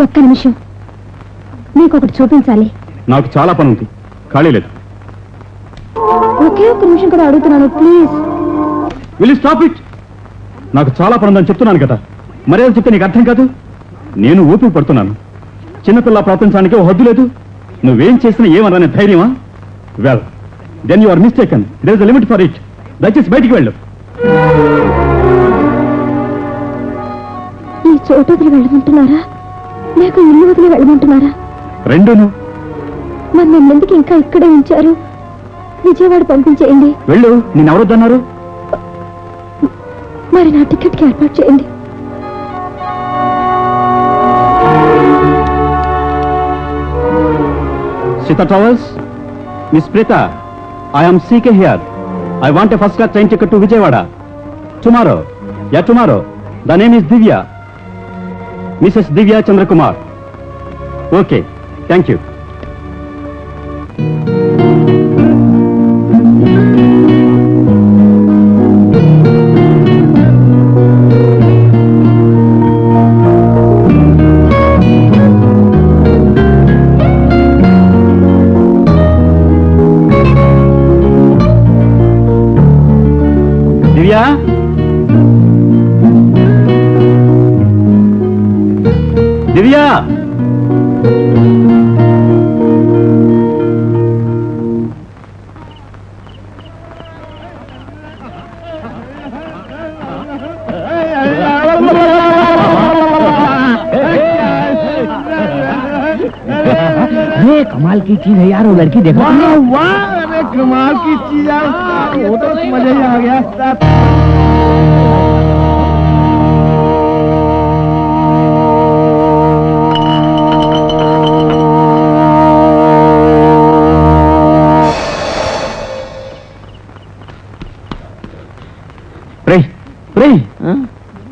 ఒక్క నిమిషం, నీకొకటి చూపించాలి. నాకు చాలా పని ఉంది, ఖాళీ లేదు. ఒకే ఒక్క నిమిషం కూడా అడుగుతున్నాను, please. Will you stop it? నాకు చాలా పని ఉందని చెప్తున్నాను కదా, మర్యాద చెప్తే నీకు అర్థం కాదు. నేను ఓపిక పడుతున్నాను. చిన్నపిల్ల ప్రపంచానికి ఓ హద్దు లేదు. నువ్వేం చేసినా ఏమన్నా ధైర్యమా? Well then you are mistaken. There is a limit for it. దయచేసి బయటికి వెళ్ళు. ఈ చోటు వదిలి వెళ్ళమంటున్నారా లేక ఇల్లు వదిలి వెళ్ళమంటున్నారా? రెండును. మరి నన్ను ఎందుకు ఇంకా ఇక్కడే ఉంచారు? విజయవాడ పంపించేయండి. వెళ్ళు. నేనెవరొద్దన్నారు? మరి నా టికెట్కి ఏర్పాటు చేయండి. Sita Towers, Miss Prita, I am CK here. I want a first class train ticket to Vijayawada. Tomorrow. Yeah, tomorrow. The name is Divya. Mrs. Divya Chandrakumar. Okay, thank you. Divya? Divya! ये कमाल की चीज है यार, वो लड़की देखो। वाह वाह, अरे कमाल की चीज है, वो तो मजा ही आ गया।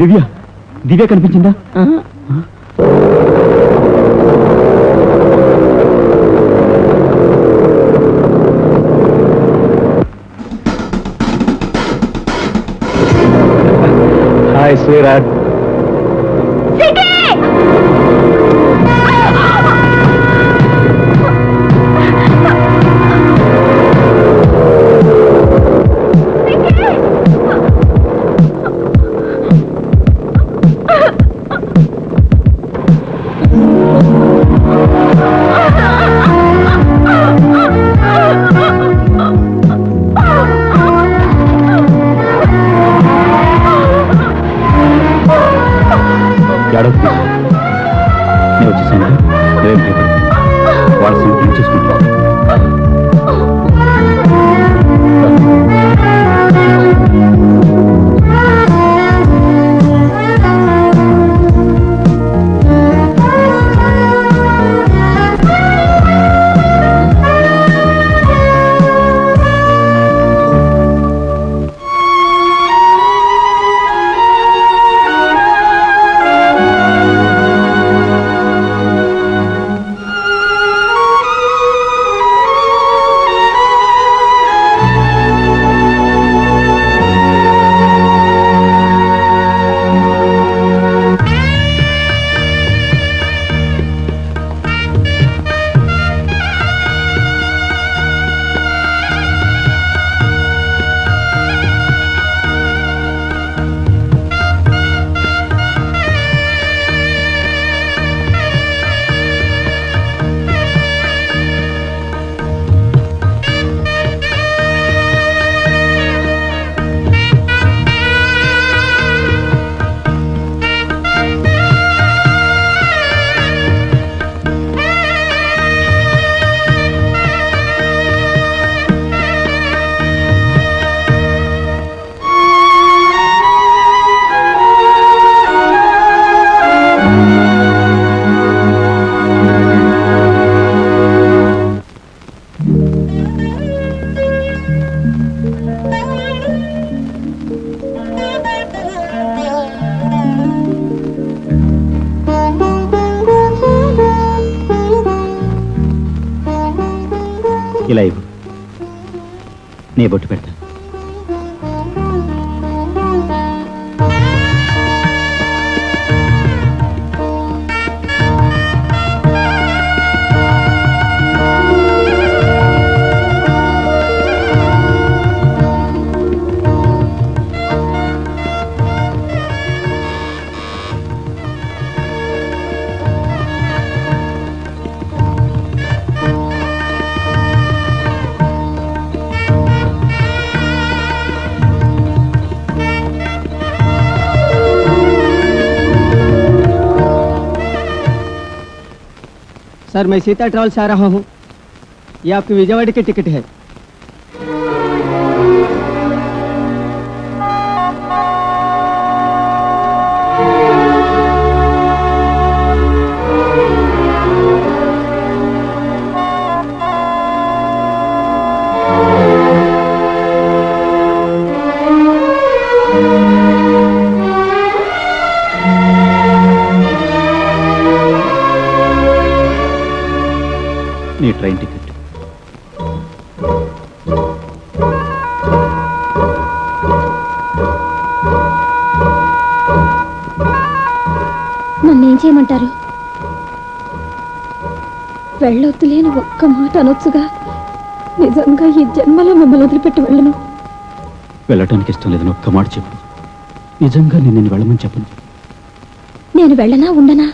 దివ్య దివ్య కనిపించిందా? హాయ్ స్వీరాట్. ఇలా ఇవ్వు, నే బొట్టు పెడతా. सर मैं सीता ट्रैवल से आ रहा हूँ, ये आपकी विजयवाड़ा की टिकट है। నీ ట్రైన్ టికెట్. నన్నేం చేయమంటారు? వెళ్ళొద్దులేని ఒక్క మాట అనొచ్చుగా. నిజంగా ఈ జన్మలో మిమ్మల్ని వదిలిపెట్టి వెళ్ళను. వెళ్ళటానికి ఇష్టం లేదని ఒక్క మాట చెప్పు. నిజంగా నేను వెళ్ళమని చెప్పను. నేను వెళ్ళనా ఉండనా?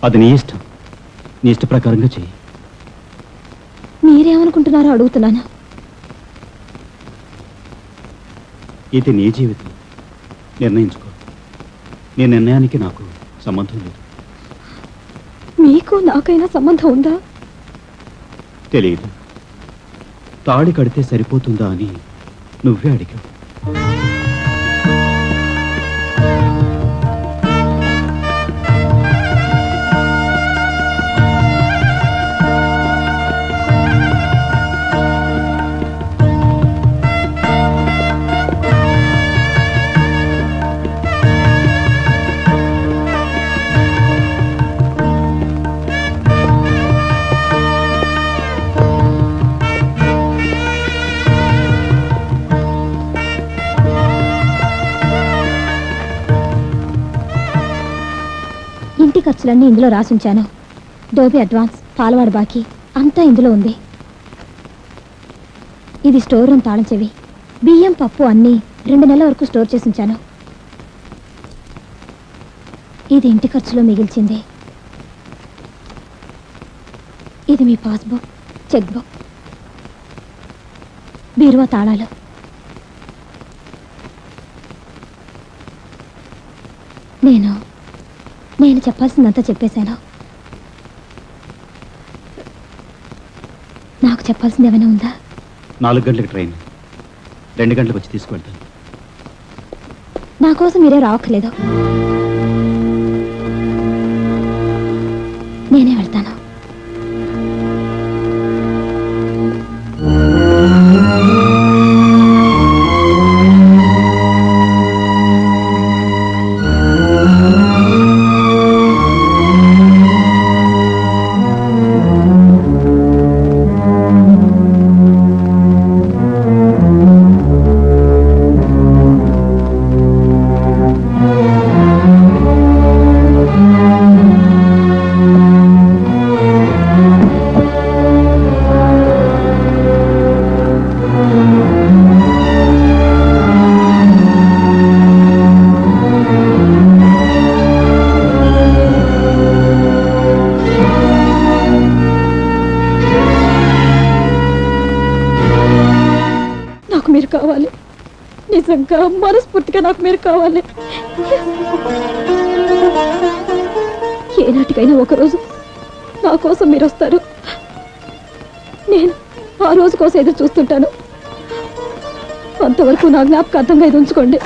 అది నీ ఇష్టం, నీ ఇష్ట ప్రకారంగా చెయ్యి. మీరేమనుకుంటున్నారో అడుగుతున్నాను. ఇది నీ జీవితం, నిర్ణయించుకో. నీ నిర్ణయానికి నాకు సంబంధం లేదు. మీకు నాకైనా సంబంధం ఉందా? తెలియదు. తాళి కడితే సరిపోతుందా అని నువ్వే అడిగావు. ఇంటి ఖర్చులన్నీ ఇందులో రాసుంచాను. డోబీ అడ్వాన్స్, పాలవాడు బాకీ అంతా ఇందులో ఉంది. ఇది స్టోర్ రూమ్ తాళం చెవి. బియ్యం పప్పు అన్నీ 2 నెలల వరకు స్టోర్ చేసి ఉంచాను. ఇది ఇంటి ఖర్చులో మిగిల్చింది. ఇది మీ పాస్బుక్, చెక్ బుక్, బీరువా తాళాలు. నేను చెప్పాల్సిందంతా చెప్పేశాను. నాకు చెప్పాల్సింది ఏమైనా ఉందా? 4 గంటలకు ట్రైన్, 2 గంటలకు వచ్చి తీసుకువెళ్తాను. నా కోసం మీరే రావక్కర్లేదు, నేనే వెళ్తాను. మీరు కావాలి, నిజంగా మనస్ఫూర్తిగా నాకు మీరు కావాలి. ఏనాటికైనా ఒకరోజు నా కోసం మీరు వస్తారు. నేను ఆ రోజు కోసం ఎదురు చూస్తుంటాను. అంతవరకు నా జ్ఞాపకార్థంగా ఇది ఉంచుకోండి.